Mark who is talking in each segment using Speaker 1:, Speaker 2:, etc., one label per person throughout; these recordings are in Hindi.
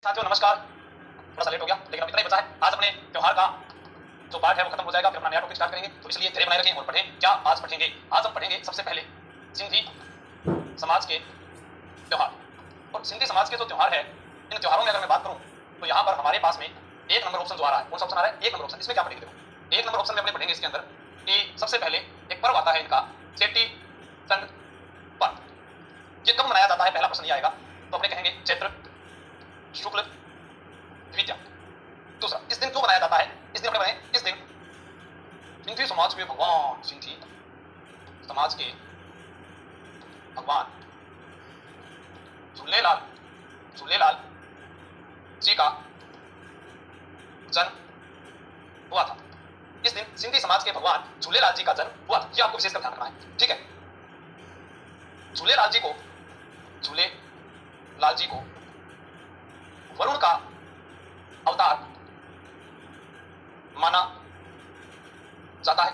Speaker 1: साथियों नमस्कार। थोड़ा सा लेट हो गया लेकिन अब इतना ही बचा है। आज अपने त्योहार का जो पार्ट है वो खत्म हो जाएगा, फिर अपना नया टॉपिक स्टार्ट करेंगे, तो इसलिए धैर्य बनाए रखें और पढ़ें। क्या आज पढ़ेंगे? आज हम पढ़ेंगे सबसे पहले सिंधी समाज के त्योहार। और सिंधी समाज के जो त्योहार है, इन त्योहारों में अगर मैं बात करूं तो यहाँ पर हमारे पास में एक नंबर ऑप्शन जो आ रहा है, कौन सा ऑप्शन आ रहा है? एक नंबर ऑप्शन। इसमें क्या पढ़ेंगे? देखो, एक नंबर ऑप्शन में अपने पढ़ेंगे इसके अंदर कि सबसे पहले एक पर्व आता है इनका चेटी चंड पर्व। ये कब मनाया जाता है? पहला प्रश्न ये आएगा तो अपने कहेंगे चैत्र शुक्ल द्वितीया। दूसरा, इस दिन क्यों मनाया जाता है? इस दिन अपने बने इस दिन सिंधी समाज के भगवान, सिंधी समाज के भगवान झूलेलाल झूलेलाल जी का जन्म हुआ था। इस दिन सिंधी समाज के भगवान झूलेलाल जी का जन्म हुआ था। ये आपको विशेषकर ध्यान रखना है, ठीक है? झूलेलाल जी को वरुण का अवतार माना जाता है।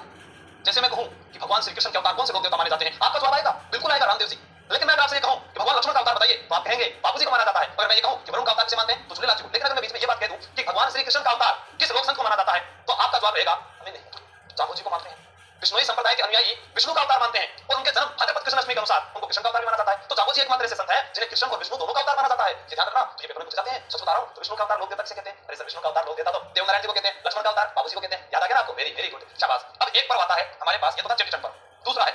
Speaker 1: जैसे मैं कहूं कि भगवान श्री कृष्ण के अवतार कौन से लोक देवता माने जाते हैं, आपका जवाब आएगा, बिल्कुल आएगा, रामदेव जी। लेकिन मैं अगर आपसे ये कहूं कि भगवान लक्ष्मण का अवतार बताइए तो आप कहेंगे बाबूजी को माना जाता है। अगर मैं ये कहूं कि वरुण का अवतार किसे मानते हैं तो झूलेलाल जी को। लेकिन अगर मैं बीच में ये बात कह दूं कि भगवान श्री कृष्ण का अवतार किस लोक संत को माना जाता है तो आपका जवाब रहेगा हमें नहीं, बाबूजी को मानते हैं। विष्णुई संप्रदाय के अनुयायी विष्णु का अवतार मानते हैं और उनके जन्म भाद्रपद कृष्ण अष्टमी के अनुसार उनको कृष्ण का अवतार माना जाता है। तो जाबोजी एकमात्र ऐसे संत है जिन्हें कृष्ण और विष्णु दोनों का अवतार माना जाता है। ये ध्यान रखना, तो ये पेपर में पूछ जाते हैं। सच बता रहा हूं, तो विष्णु का अवतार लोक देवता किसे कहते हैं? अरे सर, विष्णु का अवतार लोक देवता तो देवनारायण जी को कहते हैं, लक्ष्मण का अवतार बाबूजी को कहते हैं। याद आ गया ना आपको? वेरी वेरी गुड, शाबाश। अब एक पर्व आता है हमारे पास, ये तो था चेटी चंड पर्व। दूसरा है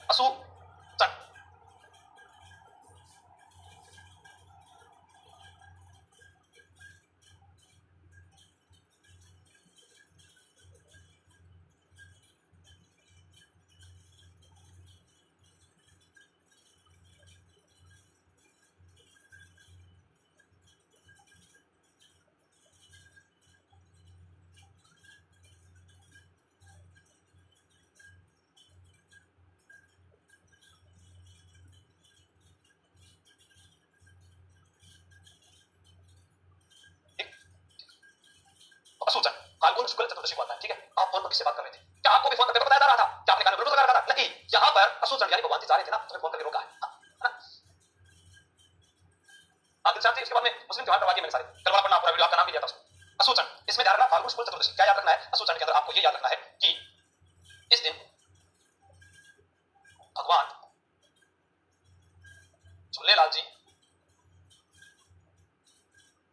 Speaker 1: असु चंड। असु चंड फाल्गुन शुक्ल चतुर्दशी को आता है, ठीक है? आप फोन पर किससे बात कर रहे थे? क्या आपको भी फोन करके बताया जा रहा था? क्या आपने कान में ब्लूटूथ लगा रखा था? नहीं, यहाँ पर असु चंड यानी भगवान जी जा रहे थे ना, तो फोन करके रोका है ना? आदिल साहब जी, इसके बाद में मुस्लिम त्योहार करवा दिए मैंने सारे। कल वाला पढ़ना, पूरा वीडियो आपका नाम भी दिया था उसमें। असु चंड, इसमें ध्यान रखना फाल्गुन शुक्ल चतुर्दशी। क्या याद रखना है? असु चंड के अंदर आपको ये याद रखना है कि इस दिन भगवान झूलेलाल जी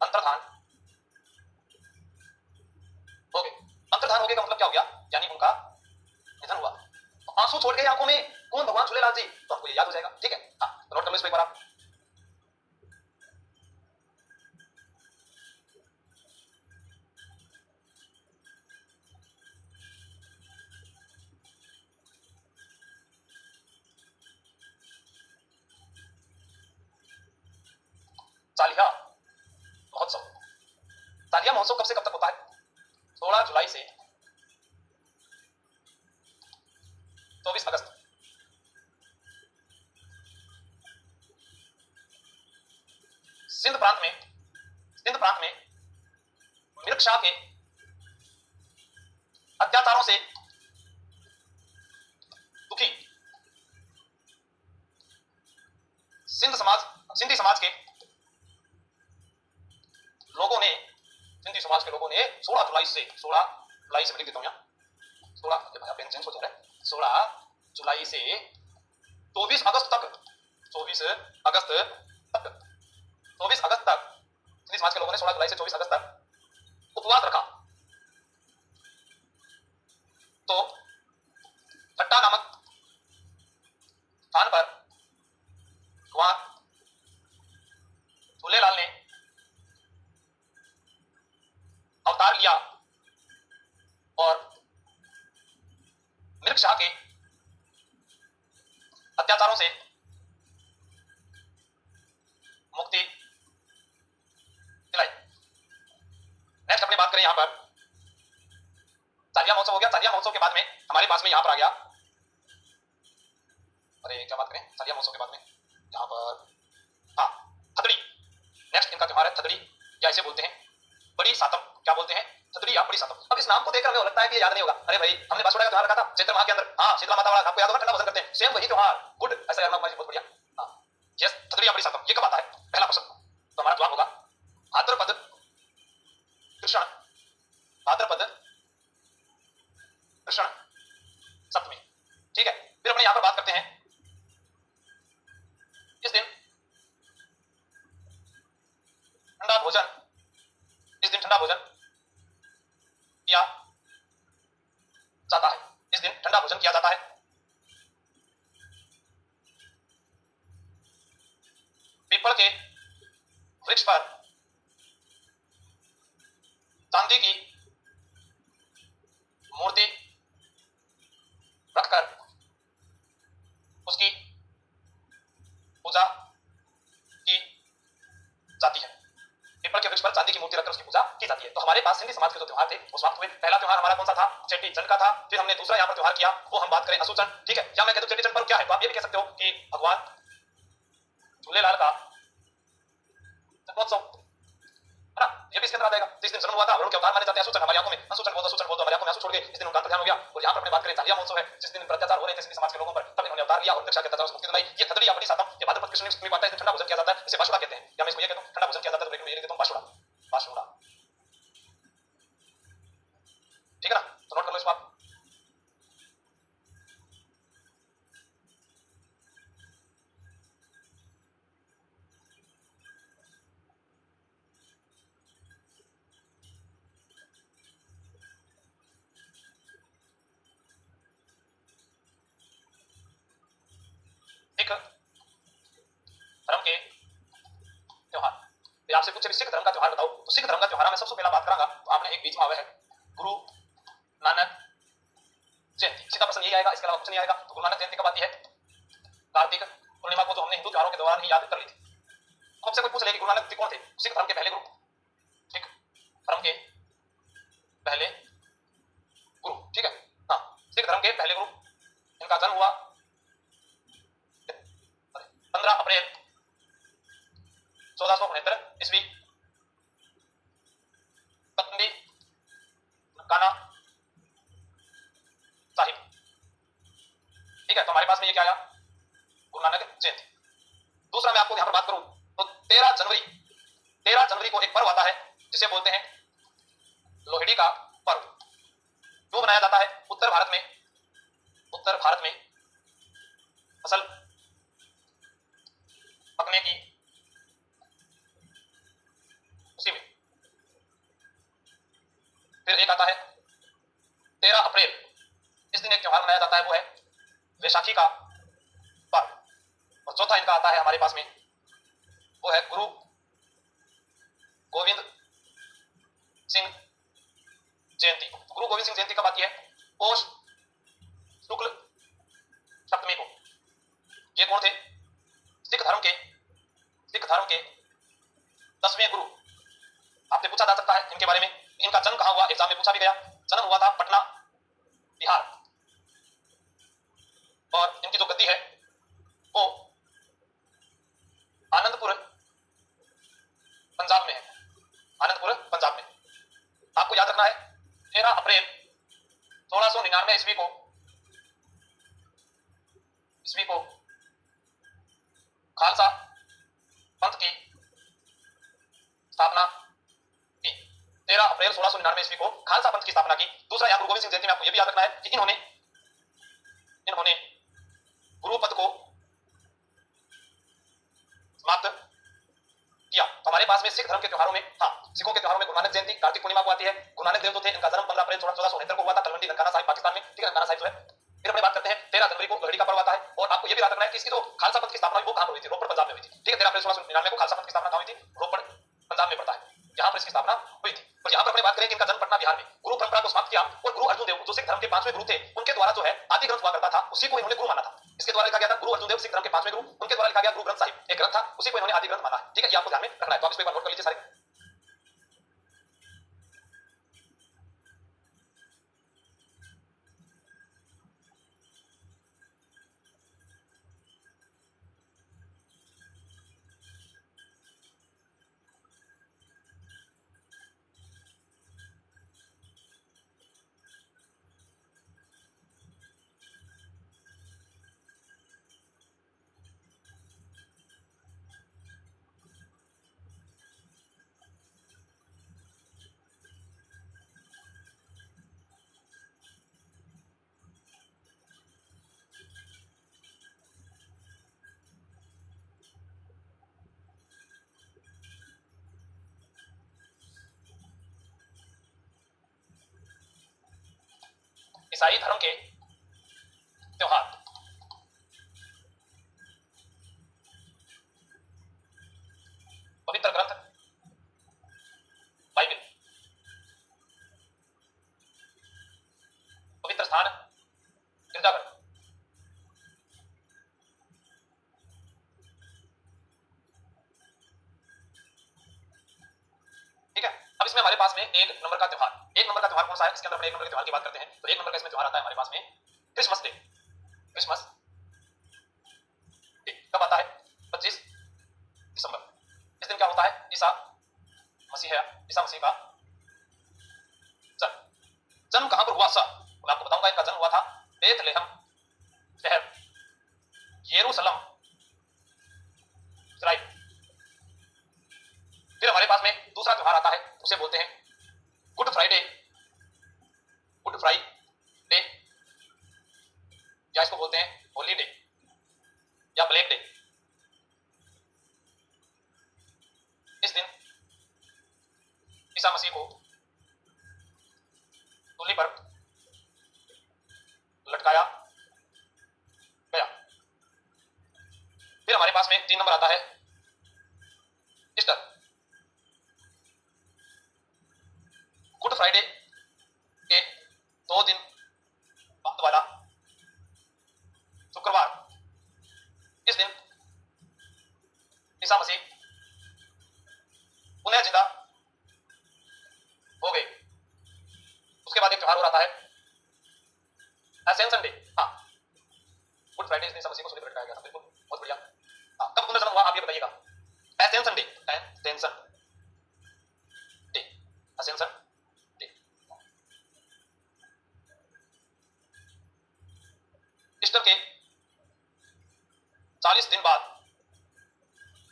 Speaker 1: अंतर्धान हो गए। अंतर्धान हो गए का मतलब क्या हो गया? यानी उनका निधन हुआ। आंसू छोड़ गए आंखों में, कौन? भगवान झूलेलाल जी। तो आपको ये याद हो जाएगा, ठीक है? हाँ, तो नोट कर लो इसको एक बार आप। चालिया महोत्सव। चालिया महोत्सव कब से कब तक होता है? 16 जुलाई से 24 अगस्त। सिंध प्रांत में मिल्क शाह के अत्याचारों से दुखी सिंधी समाज के लोगों ने 16 जुलाई से मैं लिख देता हूं यहाँ, 16 पेन चेंज हो जा रहा है, 16 जुलाई से 24 अगस्त तक 24 अगस्त तक सिंधी समाज के लोगों ने 16 जुलाई से 24 अगस्त तक उपवास रखा। तो ठट्टा नामक स्थान पर भगवान झूलेलाल ने अवतार लिया और मिल्क शाह के अत्याचारों से मुक्ति दिलाई। नेक्स्ट अपनी बात करें यहां पर चालिया महोत्सव हो गया। चालिया महोत्सव के बाद में हमारे पास में यहां पर आ गया, अरे क्या बात करें, चालिया महोत्सव के बाद में यहां पर हाँ थदड़ी। नेक्स्ट इनका त्योहार है थदड़ी, या इसे बोलते हैं बड़ी सातम। क्या बोलते हैं? थदड़ी या बड़ी सातम। अब इस नाम को देखकर हमें लगता है कि ये याद नहीं होगा। अरे भाई, हमने बासुड़ा का त्योहार रखा था चैत्र माह के अंदर। हाँ, शीतला माता वाला आपको याद होगा, ठंडा भोजन करते हैं, सेम वही त्योहार। गुड, ऐसा याद रखना, बहुत बढ़िया। हाँ यस, थदड़ी या बड़ी सातम, ये कब आता है? पहला प्रश्न। तो हमारा जवाब होगा भोजन, इस दिन ठंडा भोजन किया जाता है। इस दिन ठंडा भोजन किया जाता है। पीपल के वृक्ष पर चांदी की मूर्ति रखकर उसकी पूजा की जाती है। पीपल के वृक्ष पर चांदी की मूर्ति रखकर उसकी पूजा की जाती है। तो हमारे पास सिंधी समाज के जो त्योहार थे वो समाप्त हुए। पहला त्योहार हमारा कौन सा था? चेटी चंड का था। फिर हमने दूसरा यहाँ पर त्योहार किया, वो हम बात करें असुचंड, ठीक है। या मैं कहता हूं चेटी चंड पर्व क्या है, तो आप ये भी कह सकते हो कि भगवान झूलेलाल का जन्मोत्सव है ना, ये भी इसके अंदर आ जाएगा। जिस दिन जन्म हुआ था वरुण के अवतार माने जाते हैं। असुचंड हमारी आंखों में असुचंड बोल दो हमारी आंखों में आंसू छोड़ गए, इस दिन उनका अंतर्ध्यान हो गया। और यहाँ पर अपने बात करें चालिया महोत्सव है, जिस दिन अत्याचार हो रहे थे सिंधी समाज के लोगों पर, तब इन्होंने अवतार लिया और दक्षा के अत्याचार से मुक्ति दिलाई। ये थदड़ी अपनी सातम, ये भाद्रपद कृष्ण की बात है, ठंडा भोजन किया जाता है, इसे बाशुड़ा कहते हैं। या मैं इसको ये कहता हूं ठंडा भोजन किया जाता है, तो मैं ये कहता हूं बाशुड़ा, बाशुड़ा, ठीक है ना। तो नोट कर लो इसको आप। सिख धर्म के त्योहार, आपसे कुछ सिख धर्म का त्योहार बताओ, तो सिख धर्म का त्योहार मैं सबसे पहला बात करूंगा, तो आपने एक बीच में आवे है गुरु नानक जयंती, सीधा प्रश्न यही आएगा, इसके अलावा कुछ नहीं आएगा। तो गुरु नानक जयंती कब आती है? कार्तिक पूर्णिमा को, जो हमने हिंदू त्योहारों के दौरान ही याद कर ली थी। तो आपसे कोई पूछ ले कि गुरु नानक कौन थे? सिख धर्म के पहले गुरु, सिख धर्म के पहले गुरु, ठीक है। हाँ, सिख धर्म के पहले गुरु, इनका जन्म हुआ 15 अप्रैल 1469 ईस्वी, पतंडी काना साहिब, ठीक है। तो हमारे पास में ये क्या आया? गुरु नानक जयंती। दूसरा मैं आपको यहां पर बात करूं तो 13 जनवरी को एक पर्व आता है जिसे बोलते हैं लोहड़ी का पर्व। क्यों बनाया जाता है? उत्तर भारत में फसल पकने की खुशी में। फिर एक आता है 13 अप्रैल, इस दिन एक त्योहार मनाया जाता है, वो है वैशाखी का पर्व। और चौथा इनका आता है हमारे पास में, वो है गुरु गोविंद सिंह जयंती। गुरु गोविंद सिंह जयंती कब आती है? पौष शुक्ल सप्तमी को। ये कौन थे? सिख धर्म के 10वें गुरु। आपसे पूछा जा सकता है इनके बारे में, इनका जन्म कहां हुआ, एग्जाम में पूछा भी गया। जन्म हुआ था पटना बिहार, और इनकी जो गद्दी है वो आनंदपुर पंजाब में है, आनंदपुर पंजाब में। आपको याद रखना है 13 अप्रैल 1699 ईस्वी को खालसा पंथ की स्थापना की। 13 अप्रैल 1699 ईस्वी को खालसा पंथ की स्थापना की। दूसरा यहाँ गुरु गोविंद सिंह जयंती में आपको यह भी याद रखना है कि इन्होंने गुरु पद को समाप्त किया। तो हमारे पास में सिख धर्म के त्योहारों में, हाँ, सिखों के त्योहारों में गुरु नानक जयंती कार्तिक पूर्णिमा को आती है। गुरु नानक देव जो थे, इनका जन्म 15 अप्रैल 1469 को हुआ था, तलवंडी ननकाना साहिब पाकिस्तान में, ठीक है, ननकाना साहिब जो है। फिर अपने बात करते हैं 13 जनवरी को लोहड़ी का पर्व आता है। और आपको यह भी याद रखना है कि इसकी जो खालसा पंथ की स्थापना हुई वो कहां हुई थी? रोपड़ पंजाब में हुई थी, ठीक है। 13 अप्रैल 1699 को खालसा पंथ की स्थापना कहां हुई थी? रोपड़ पंजाब में पड़ता है, यहाँ पर इसकी स्थापना हुई थी। और यहाँ पर अपने बात करें कि इनका जन्म पटना बिहार में। गुरु परंपरा को समाप्त किया और गुरु अर्जुन देव जो सिख धर्म के 5वें गुरु थे, उनके द्वारा जो है आदि ग्रंथ हुआ करता था, उसी को इन्होंने गुरु माना था। इसके द्वारा लिखा गया था गुरु अर्जुन देव सिख धर्म के 5वें गुरु, उनके द्वारा लिखा गया गुरु ग्रंथ साहिब, एक ग्रंथ था, उसी को इन्होंने आदि ग्रंथ माना है, ठीक है। ये आपको ध्यान में रखना है। तो आप इसको एक बार नोट कर लीजिए सारे। ईसाई धर्म के त्योहार। पवित्र ग्रंथ बाइबल, पवित्र स्थान गिरजाघर। ठीक है, अब इसमें हमारे पास में एक नंबर का त्योहार, एक नंबर का त्योहार कौन सा है? इसके अंदर अपने एक नंबर के त्योहार की बात करते हैं। तो एक नंबर का इसमें त्योहार आता है हमारे पास में क्रिसमस डे। क्रिसमस डे कब आता है? 25 दिसंबर। इस दिन क्या होता है? ईसा मसीह है, ईसा मसीह का जन्म कहां पर हुआ? मैं आपको बताऊंगा। इनका जन्म हुआ था बेथलेहम शहर, यरूशलेम, इस्राइल। फिर हमारे पास में दूसरा त्योहार आता है, उसे बोलते हैं गुड फ्राइडे। गुड फ्राइडे या इसको बोलते हैं होली डे या ब्लैक डे। इस दिन ईसा मसीह को सूली पर लटकाया गया। फिर हमारे पास में 3 नंबर आता है ईस्टर। गुड फ्राइडे के 2 दिन बाद वाला शुक्रवार, इस दिन ईसा मसीह पुनः जिंदा हो गए। उसके बाद एक त्योहार और आता है एसेंशन डे। हाँ, गुड फ्राइडे इस दिन ईसा मसीह को सूली पर लटकाया गया था। बिल्कुल, बहुत बढ़िया। हाँ, कब पुनर्जन्म हुआ आप ये बताइएगा? Ascension day, ascension day, ascension day. Easter के 40 दिन बाद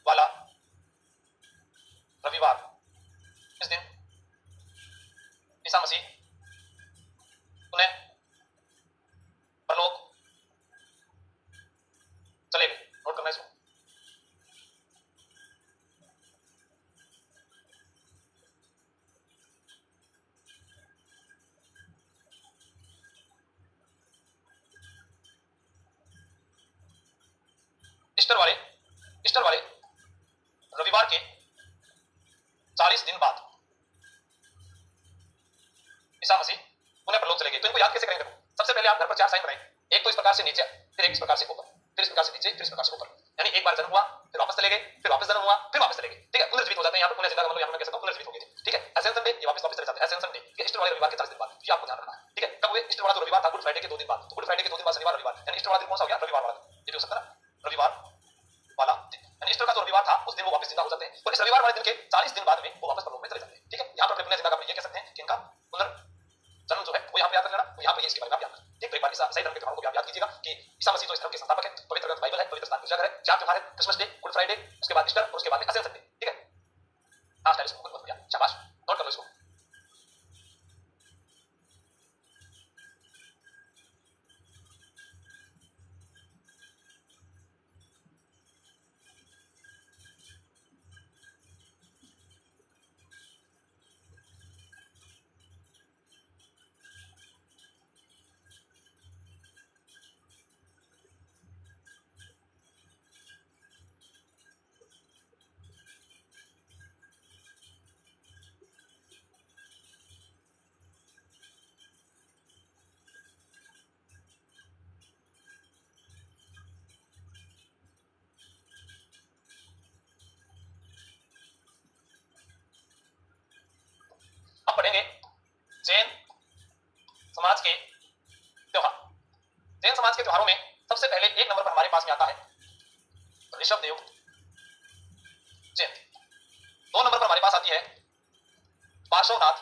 Speaker 1: वाला रविवार, इस दिन ईसा मसीह उन्हें परलोक चले गए। नोट करना इसको। ईस्टर वाले रविवार के 40 दिन बाद ईसा मसीह उन्हें परलोक चले गए। तो इनको याद कैसे करेंगे? सबसे पहले आप घर पर 4 साइन बनाएं। एक तो इस प्रकार से नीचे, फिर एक इस प्रकार से ऊपर, फिर इस प्रकार से नीचे, फिर इस प्रकार से ऊपर। यानी एक बार जन्म हुआ, फिर वापस चले गए, फिर वापस जन्म हुआ, फिर वापस चले गए। ठीक है, पुनर्जीवित हो जाते हैं। यहाँ पर पुनः जिंदा का मतलब यहाँ मैं कह सकता हूँ पुनर्जीवित हो गए थे। ठीक है, एसेंशन डे ये वापस चले जाते हैं। एसेंशन डे ये ईस्टर वाले रविवार के 40 दिन बाद, ये आपको ध्यान रखना है। ठीक है, कब हुए? ईस्टर वाला जो रविवार था गुड फ्राइडे के 2 दिन बाद। तो गुड फ्राइडे के 2 दिन बाद शनिवार रविवार, यानी ईस्टर वाला दिन कौन सा हो गया? रविवार वाला दिन। ये भी हो सकता है रविवार वाला दिन। यानी ईस्टर का जो रविवार था उस दिन वो वापस जिंदा हो जाते हैं। और इस रविवार वाले दिन के 40 दिन बाद में वो वापस परलोक में चले जाते हैं। ठीक है, यहाँ पर पुनः जिंदा का ये कह सकते हैं कि इनका पुनर्जन्म जो है वो यहाँ पे याद रखना, वो यहाँ पे इसके बारे में आप याद रखना। ठीक, तो एक बार ईसाई धर्म के त्योहारों को भी आप याद कीजिएगा कि ईसा मसीह तो इस धर्म के संस्थापक है। पवित्र ग्रंथ बाइबल है, पवित्र स्थान गिरजाघर है। 4 त्योहार है, क्रिसमस डे, गुड फ्राइडे, उसके बाद ईस्टर और उसके बाद एसेंशन डे। ठीक है, हाँ स्टाइलिश, बहुत बढ़िया, शाबाश, नोट कर लो इसको। अब पढ़ेंगे जैन समाज के त्योहार। जैन समाज के त्योहारों में सबसे पहले 1 नंबर पर हमारे पास में आता है ऋषभ देव जयंती। 2 नंबर पर हमारे पास आती है पार्श्वनाथ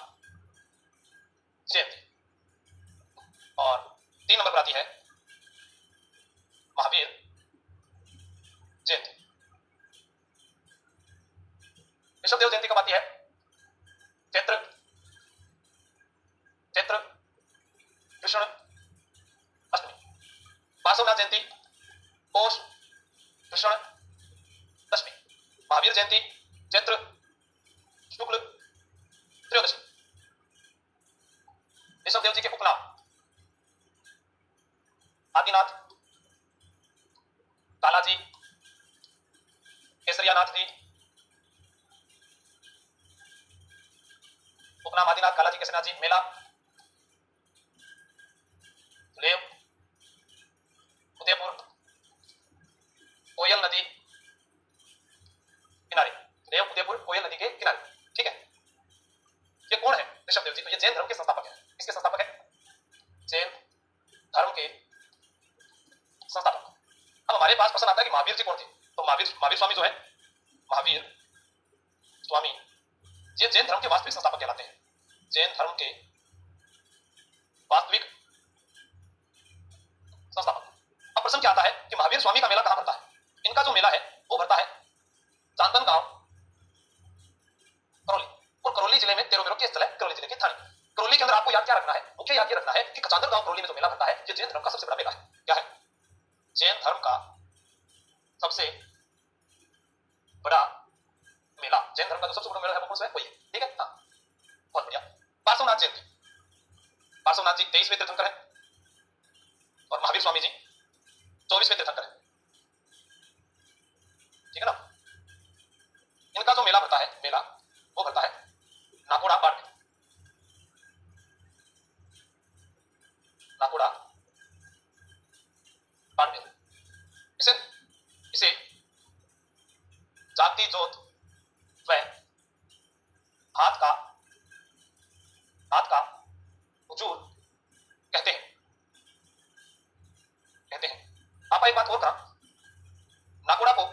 Speaker 1: जयंती और 3 नंबर पर आती है महावीर जयंती। ऋषभ देव जयंती कब आती है? चैत्र कृष्ण अष्टमी। पार्श्वनाथ जयंती पौष कृष्ण दशमी। महावीर जयंती चैत्र शुक्ल त्रयोदशी। ऋषभ देव जी के उपनाम सुखना, आदिनाथ, कालाजी, केसरनाथ जी, मेला, लेव, उदयपुर, कोयल नदी किनारे, लेव, उदयपुर, कोयल नदी के किनारे। ठीक है, ये कौन है? ऋषभदेव जी। तो ये जैन धर्म के संस्थापक है। किसके संस्थापक है? जैन धर्म के संस्थापक। अब हमारे पास प्रश्न आता है कि महावीर जी कौन थे? तो महावीर स्वामी जो है, महावीर स्वामी ये जैन धर्म के वास्तविक संस्थापक कहलाते हैं। जैन धर्म के वास्तविक संस्थापक। अब प्रश्न क्या आता है कि महावीर स्वामी का मेला कहां भरता है? इनका जो मेला है वो भरता है चांदन गांव, करौली। और करौली जिले में तेरो के स्थल है, करौली जिले के थाने। करौली के अंदर आपको याद क्या रखना है? मुख्य याद ये रखना है कि चांदन गांव करौली में जो मेला भरता है ये जैन धर्म का सबसे बड़ा मेला है। क्या है? जैन धर्म का सबसे बड़ा मेला। जैन धर्म का जो सबसे बड़ा मेला है वो कौन सा है? वही है। ठीक है, हाँ, बहुत बढ़िया। पार्श्वनाथ जयंती, पार्श्वनाथ जी 23वें तीर्थंकर है और महावीर स्वामी जी 24वें तीर्थंकर है। ठीक है ना? इनका जो मेला भरता है, मेला वो भरता है नाकोड़ा पाट में। नाकोड़ा पाट में इसे जागती जोत व हाथ का हुजूर कहते हैं। आप एक बात और करा, नाकोड़ा को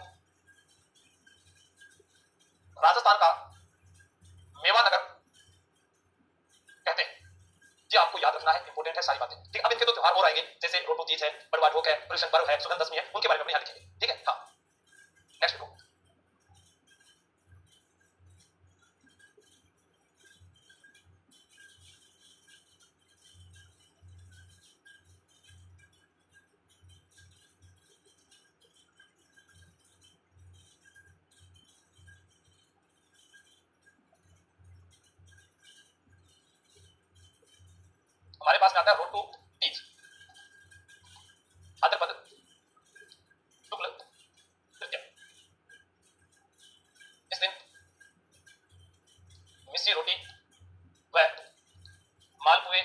Speaker 1: राजस्थान का मेवा नगर कहते हैं। ये आपको याद रखना है, इंपॉर्टेंट है सारी बातें। ठीक, अब इनके तो त्योहार और आएंगे, जैसे रोटू तीज है, बड़वा ढोक है, कृष्ण पर्व है, सुगंध दशमी है, उनके बारे में अपने यहाँ लिखेंगे। ठीक है, हाँ, नेक्स्ट देखो। हमारे पास में आता है रोटू तीज, भाद्रपद शुक्ल तृतीया। इस दिन मिस्सी रोटी व मालपुए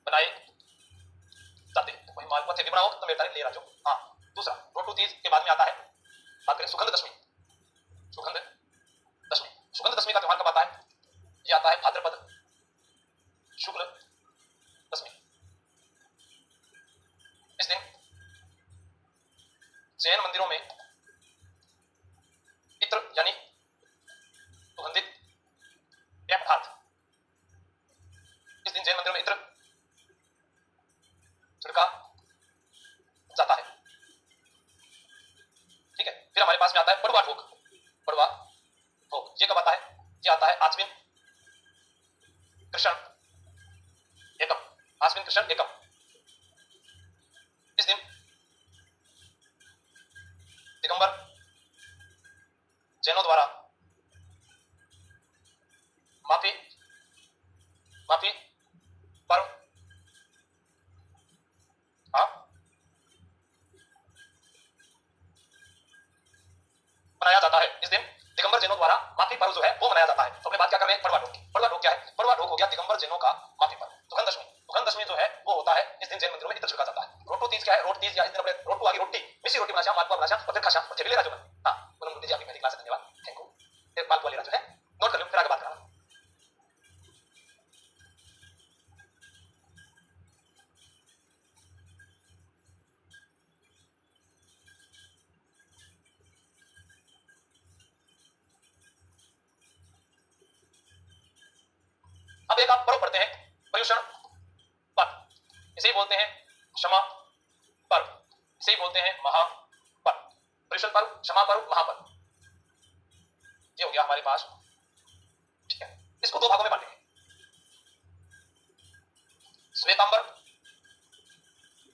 Speaker 1: बनाए जाते हैं। तो वही मालपुआ थे भी बनाओ तो मेरे तारीफ ले रहा। हाँ, दूसरा रोटू तीज के बाद में आता है, बात करें सुगंध दशमी। सुगंध दशमी, सुगंध दशमी का त्योहार कब आता है? ये आता है भाद्रपद शुक्ल दशमी। इस दिन जैन मंदिरों में इत्र यानी सुगंधित पेय पदार्थ, इस दिन जैन मंदिरों में इत्र छिड़का जाता है। ठीक है, फिर हमारे पास में आता है बड़वा ढोक। बड़वा ढोक ये कब आता है? ये आता है आश्विन कृष्ण एकम। आश्विन कृष्ण एकम। इस दिन दिगंबर जैनों द्वारा माफी पर्व, हाँ, मनाया जाता है। इस दिन दिगंबर जैनों द्वारा माफी पर्व जो है वो मनाया जाता है। तो अपने बात क्या कर रहे हैं? बड़वा ढोक की। बड़वा ढोक क्या है? बड़वा ढोक हो गया दिगंबर जैनों का माफी पर्व। सुगंध दशमी, सुगंध दशमी जो है वो होता है इस दिन जैन मंदिरों में इत्र छिड़का जाता है। रोटू तीज क्या है? रोट तीज या इस दिन अपने रोटू आगे रोटी, मिस्सी रोटी बना, मालपुआ बना और फिर खाशा और थेबले राजू। हाँ, पूनम गुप्ता जी आपकी पहली क्लास है, धन्यवाद, थैंक यू। फिर मालपुआ ले राजू है, नोट कर लो, फिर आगे बात करना। अब एक आप पर्व पढ़ते हैं, पर्युषण पर्व, इसे ही बोलते हैं क्षमा पर्व, इसे ही बोलते हैं महापर्व। पर्युषण पर्व, क्षमा पर्व, महापर्व, ये हो गया हमारे पास। ठीक है, इसको दो भागों में बांटेंगे, श्वेतांबर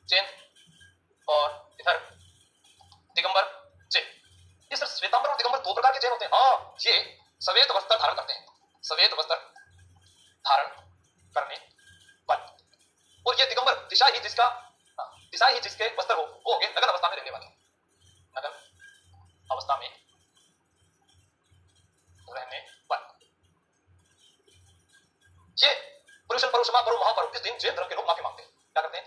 Speaker 1: जैन और इधर दिगंबर जैन। ये सर श्वेतांबर और दिगंबर दो प्रकार के जैन होते हैं। हाँ, ये श्वेत वस्त्र धारण करते हैं, श्वेत वस्त्र धारण करने वाले। और ये दिगंबर दिशा ही जिसके वस्त्र हो वो हो गए नग्न अवस्था में रहने वाले। नग्न अवस्था में रहने वाले। पर्व, क्षमा पर्व, महापर्व, इस दिन जैन धर्म के लोग माफी मांगते हैं। क्या करते हैं?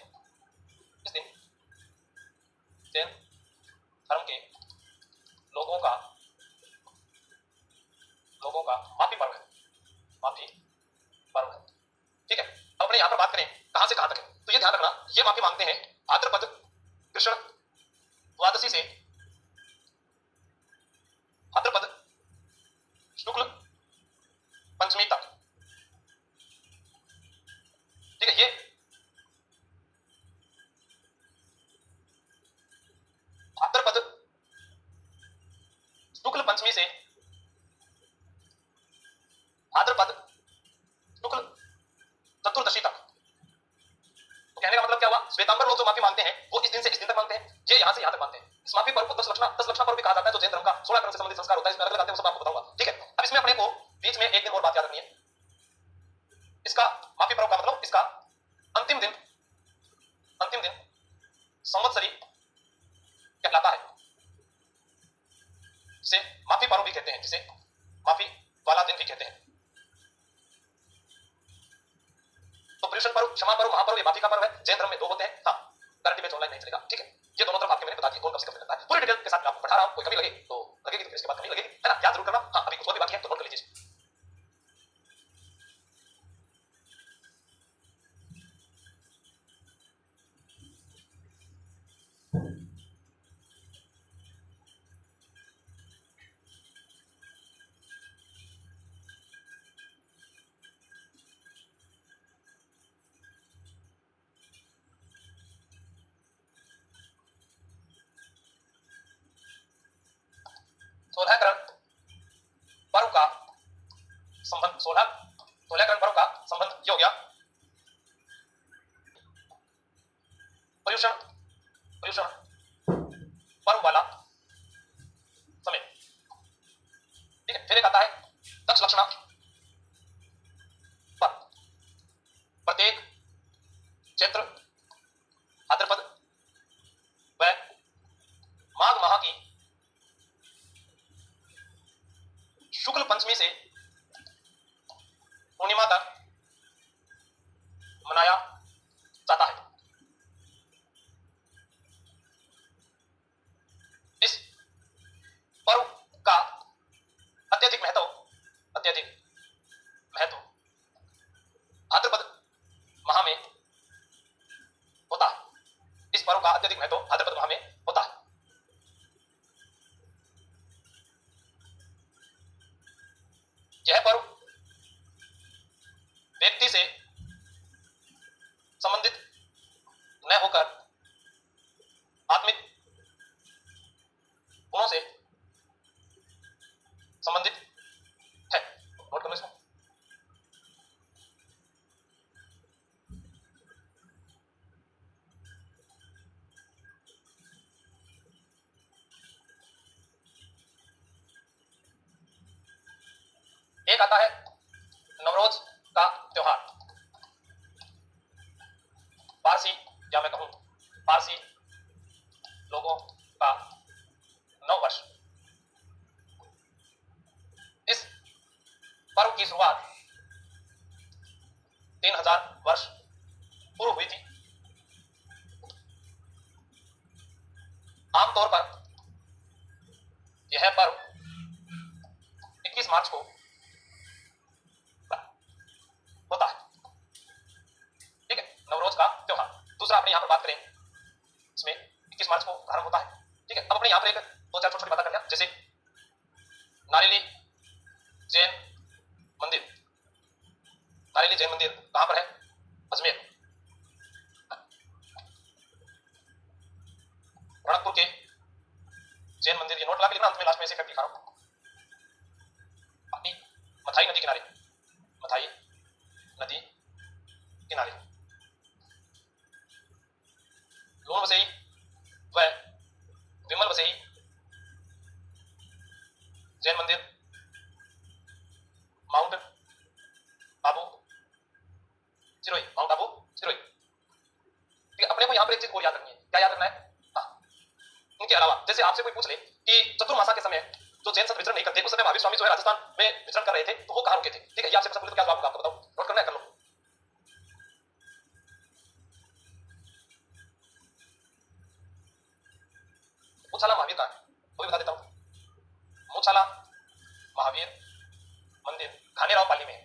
Speaker 1: इस दिन जैन धर्म के लोगों का माफी पर्व है, माफी पर्व है। ठीक है, अब अपने यहां पर बात करें कहां से कहां तक है, तो ये ध्यान रखना, ये माफी मांगते हैं भाद्रपद कृष्ण द्वादशी से भाद्रपद शुक्ल पंचमी तक। ठीक है, ये भाद्रपद शुक्ल पंचमी से भाद्रपद शुक्ल चतुर्दशी तक। तो कहने का मतलब क्या हुआ, श्वेतांबर लोग जो माफी मांगते हैं वो इस दिन से इस दिन तक मांगते हैं, ये यहां से यहां तक मांगते हैं। इस माफी पर्व को 10 लक्षणा पर्व भी कहा जाता है, जो जैन धर्म का 16 करण से संबंधित संस्कार होता है, इसमें अलग अलग आते हैं, वो सब आपको बताऊंगा। ठीक है, अब इसमें अपने को बीच में एक दिन और बात याद रखनी है। इसका माफी पर्व का मतलब इसका अंतिम दिन संवत्सरी कहलाता है, जिसे माफी पर्व भी कहते हैं, जिसे माफी वाला दिन भी कहते हैं। तो पर्युषण पर्व, क्षमा पर्व, महापर्व, ये माफी का पर्व है। जैन धर्म में 2 होते हैं। हाँ, गारंटी बेच ऑनलाइन नहीं चलेगा। ठीक है, ये दोनों तरफ आपके मैंने बता दिया कौन कब से कब लगता है, पूरी डिटेल के साथ मैं आपको पढ़ा रहा हूं। कोई कमी लगे तो लगेगी, तो इसके बाद कमी लगेगी, है ना, याद जरूर करना। हाँ, अभी कुछ और भी बाकी है तो नोट कर लीजिए। सोलहकरण पर्व का संबंध, 16करण पर्व का संबंध ये हो गया पर्युषण पर्व वाला समय। ठीक है, फिर एक आता है दक्ष लक्षणा पर्व। प्रत्येक चैत्र, भाद्रपद व माघ माह की शुक्ल पंचमी से पूर्णिमा तक मनाया जाता है। इस पर्व का अत्यधिक महत्व भाद्रपद माह में होता है। इस पर्व का अत्यधिक महत्व भाद्रपद माह में होता है। यह पर्व व्यक्ति से संबंधित न होकर आत्मिक गुणों से संबंधित है। नोट करो इसको। एक आता है नवरोज का त्योहार। पारसी, या मैं कहूं पारसी लोगों का नव वर्ष। इस पर्व की शुरुआत 3000 वर्ष पूर्व हुई थी। आमतौर पर यह पर्व 21 मार्च को होता है। ठीक है, नवरोज का त्योहार। दूसरा अपने यहां पर बात करें, इसमें 21 मार्च को प्रारंभ होता है। ठीक है, अब अपने यहां पर एक 2-4 छोटी बातें कर लिया, जैसे नारेली जैन मंदिर। नारेली जैन मंदिर कहां पर है? अजमेर। रणकपुर के जैन मंदिर, ये नोट ला के लिखना, अंत में लास्ट में इसे करके दिखा रहा हूं। मथाई नदी किनारे, मथाई नदी किनारे लोन वसई व विमल वसई जैन मंदिर, माउंट आबू सिरोही, माउंट आबू सिरोही। ठीक है, अपने को यहां पर एक चीज और याद रखनी है। क्या याद रखना है? इनके अलावा जैसे आपसे कोई पूछ ले कि चतुर्मासा के समय जो जैन संत विचरण नहीं करते, उस समय महावीर स्वामी जो है राजस्थान में विचरण कर रहे थे, तो वो कहां रुके थे? ठीक है, ये आपसे पूछा, क्या जवाब होगा आपको बताओ, नोट करना है, कर लो। मुछाला महावीर का है वो भी बता देता हूँ। मुछाला महावीर मंदिर खानेराव पाली में है।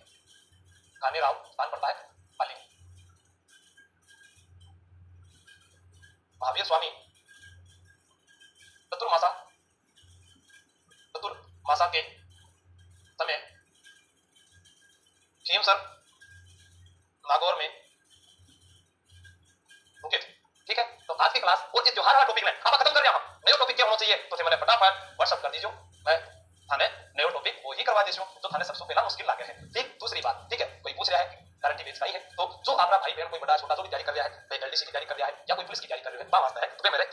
Speaker 1: खानेराव स्थान पड़ता है पाली में। महावीर स्वामी चतुर्मासा के समय खीमसर नागौर में रुके थे। ठीक है, तो आज की क्लास और ये त्योहार वाला टॉपिक है खत्म कर दिया। हम नया टॉपिक क्या होना चाहिए तो मैंने फटाफट व्हाट्सएप कर दीजिए, मैं थाने नया टॉपिक वो ही करवा दीजिए तो थाने सबसे पहला मुश्किल लागे है। ठीक, दूसरी बात, ठीक है, कोई पूछ रहा है करंट अफेयर्स का ही है तो जो आपका भाई बहन कोई बड़ा छोटा जो भी तैयारी कर रहा है, कोई एलडीसी की तैयारी कर रहा है या कोई पुलिस की तैयारी कर रहा है, वास्ता है तो मेरे